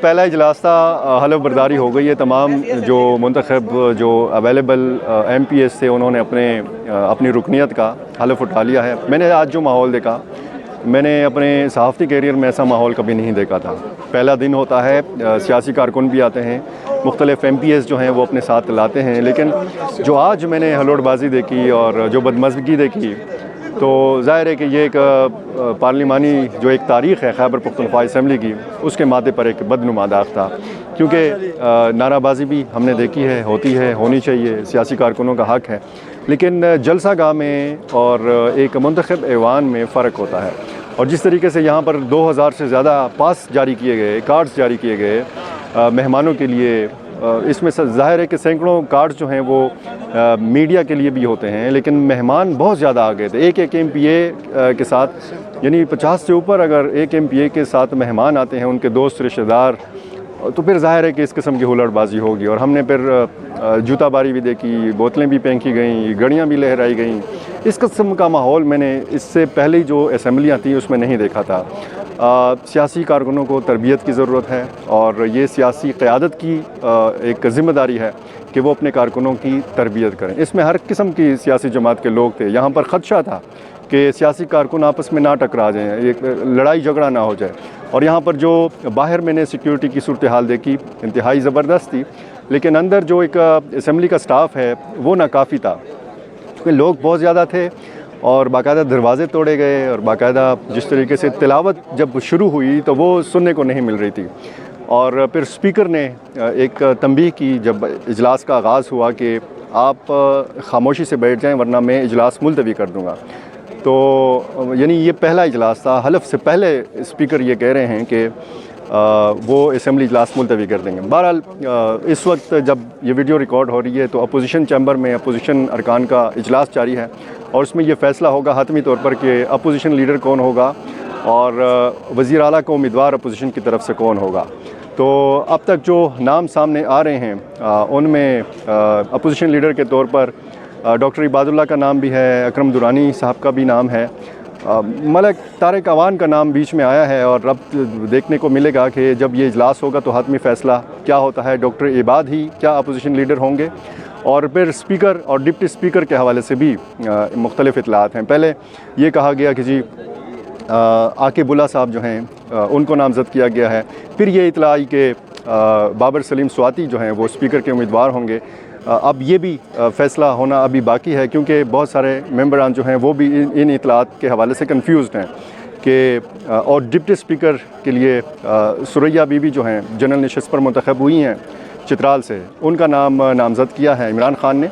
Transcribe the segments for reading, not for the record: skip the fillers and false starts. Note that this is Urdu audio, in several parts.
پہلا اجلاس تھا، حلف برداری ہو گئی ہے. تمام جو منتخب جو اویلیبل ایم پی ایس تھے انہوں نے اپنی رکنیت کا حلف اٹھا لیا ہے. میں نے آج جو ماحول دیکھا، میں نے اپنے صحافتی کیریئر میں ایسا ماحول کبھی نہیں دیکھا تھا. پہلا دن ہوتا ہے، سیاسی کارکن بھی آتے ہیں، مختلف ایم پی ایس جو ہیں وہ اپنے ساتھ لاتے ہیں، لیکن جو آج میں نے ہلوڑ بازی دیکھی اور جو بدمزگی دیکھی تو ظاہر ہے کہ یہ ایک پارلیمانی جو ایک تاریخ ہے خیبر پختونخوا اسمبلی کی، اس کے مادے پر ایک بدنما داغ تھا. کیونکہ نعرہ بازی بھی ہم نے دیکھی ہے، ہوتی ہے، ہونی چاہیے، سیاسی کارکنوں کا حق ہے، لیکن جلسہ گاہ میں اور ایک منتخب ایوان میں فرق ہوتا ہے. اور جس طریقے سے یہاں پر 2000 سے زیادہ پاس جاری کیے گئے، کارڈز جاری کیے گئے مہمانوں کے لیے، اس میں ظاہر ہے کہ سینکڑوں کارڈز جو ہیں وہ میڈیا کے لیے بھی ہوتے ہیں، لیکن مہمان بہت زیادہ آ گئے تھے. ایک ایم پی اے کے ساتھ، یعنی 50 سے اوپر اگر ایک ایم پی اے کے ساتھ مہمان آتے ہیں، ان کے دوست رشتہ دار، تو پھر ظاہر ہے کہ اس قسم کی ہلڑ بازی ہوگی. اور ہم نے پھر جوتا باری بھی دیکھی، بوتلیں بھی پھینکی گئیں، گڑیاں بھی لہرائی گئیں. اس قسم کا ماحول میں نے اس سے پہلے جو اسمبلیاں تھیں اس میں نہیں دیکھا تھا. سیاسی کارکنوں کو تربیت کی ضرورت ہے، اور یہ سیاسی قیادت کی ایک ذمہ داری ہے کہ وہ اپنے کارکنوں کی تربیت کریں. اس میں ہر قسم کی سیاسی جماعت کے لوگ تھے. یہاں پر خدشہ تھا کہ سیاسی کارکن آپس میں نہ ٹکرا جائیں، ایک لڑائی جھگڑا نہ ہو جائے. اور یہاں پر جو باہر میں نے سیکیورٹی کی صورتحال دیکھی انتہائی زبردست تھی، لیکن اندر جو ایک اسمبلی کا سٹاف ہے وہ ناکافی تھا. لوگ بہت زیادہ تھے اور باقاعدہ دروازے توڑے گئے، اور باقاعدہ جس طریقے سے تلاوت جب شروع ہوئی تو وہ سننے کو نہیں مل رہی تھی. اور پھر اسپیکر نے ایک تنبیہ کی جب اجلاس کا آغاز ہوا کہ آپ خاموشی سے بیٹھ جائیں ورنہ میں اجلاس ملتوی کر دوں گا. تو یعنی یہ پہلا اجلاس تھا، حلف سے پہلے اسپیکر یہ کہہ رہے ہیں کہ وہ اسمبلی اجلاس ملتوی کر دیں گے. بہرحال اس وقت جب یہ ویڈیو ریکارڈ ہو رہی ہے تو اپوزیشن چیمبر میں اپوزیشن ارکان کا اجلاس جاری ہے، اور اس میں یہ فیصلہ ہوگا حتمی طور پر کہ اپوزیشن لیڈر کون ہوگا اور وزیر اعلیٰ کا امیدوار اپوزیشن کی طرف سے کون ہوگا. تو اب تک جو نام سامنے آ رہے ہیں ان میں اپوزیشن لیڈر کے طور پر ڈاکٹر عباد اللہ کا نام بھی ہے، اکرم درانی صاحب کا بھی نام ہے، ملک طارق اعوان کا نام بیچ میں آیا ہے. اور اب دیکھنے کو ملے گا کہ جب یہ اجلاس ہوگا تو حتمی فیصلہ کیا ہوتا ہے. ڈاکٹر عباد ہی کیا اپوزیشن لیڈر ہوں گے؟ اور پھر اسپیکر اور ڈپٹی اسپیکر کے حوالے سے بھی مختلف اطلاعات ہیں. پہلے یہ کہا گیا کہ جی عاقب اللہ صاحب جو ہیں ان کو نامزد کیا گیا ہے. پھر یہ اطلاع آئی کہ بابر سلیم سواتی جو ہیں وہ اسپیکر کے امیدوار ہوں گے. اب یہ بھی فیصلہ ہونا ابھی باقی ہے، کیونکہ بہت سارے ممبران جو ہیں وہ بھی ان اطلاعات کے حوالے سے کنفیوزڈ ہیں کہ اور ڈپٹی اسپیکر کے لیے سریا بی بی جو ہیں جنرل نشست پر منتخب ہوئی ہیں چترال سے، ان کا نام نامزد کیا ہے عمران خان نے.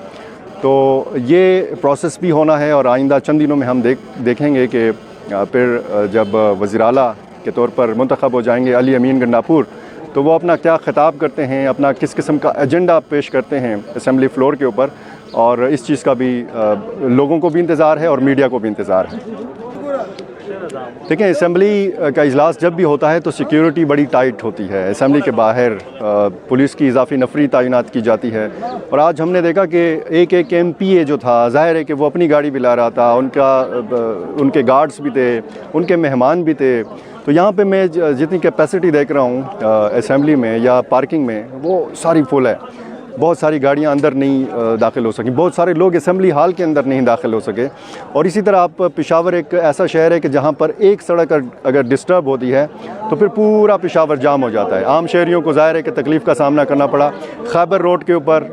تو یہ پروسیس بھی ہونا ہے، اور آئندہ چند دنوں میں ہم دیکھیں گے کہ پھر جب وزیر اعلیٰ کے طور پر منتخب ہو جائیں گے علی امین گنڈاپور، تو وہ اپنا کیا خطاب کرتے ہیں، اپنا کس قسم کا ایجنڈا پیش کرتے ہیں اسمبلی فلور کے اوپر. اور اس چیز کا بھی لوگوں کو بھی انتظار ہے اور میڈیا کو بھی انتظار ہے. دیکھیں، اسمبلی کا اجلاس جب بھی ہوتا ہے تو سیکیورٹی بڑی ٹائٹ ہوتی ہے. اسمبلی کے باہر پولیس کی اضافی نفری تعینات کی جاتی ہے، اور آج ہم نے دیکھا کہ ایک ایم پی اے جو تھا، ظاہر ہے کہ وہ اپنی گاڑی بھی لا رہا تھا، ان کے گارڈز بھی تھے، ان کے مہمان بھی تھے. تو یہاں پہ میں جتنی کیپیسٹی دیکھ رہا ہوں اسمبلی میں یا پارکنگ میں، وہ ساری فل ہے. بہت ساری گاڑیاں اندر نہیں داخل ہو سکیں، بہت سارے لوگ اسمبلی ہال کے اندر نہیں داخل ہو سکے. اور اسی طرح آپ پشاور ایک ایسا شہر ہے کہ جہاں پر ایک سڑک اگر ڈسٹرب ہوتی ہے تو پھر پورا پشاور جام ہو جاتا ہے. عام شہریوں کو ظاہر ہے کہ تکلیف کا سامنا کرنا پڑا. خیبر روڈ کے اوپر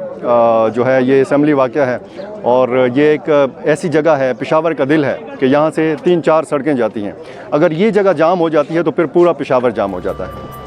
جو ہے یہ اسمبلی واقع ہے، اور یہ ایک ایسی جگہ ہے، پشاور کا دل ہے، کہ یہاں سے 3-4 سڑکیں جاتی ہیں. اگر یہ جگہ جام ہو جاتی ہے تو پھر پورا پشاور جام ہو جاتا ہے.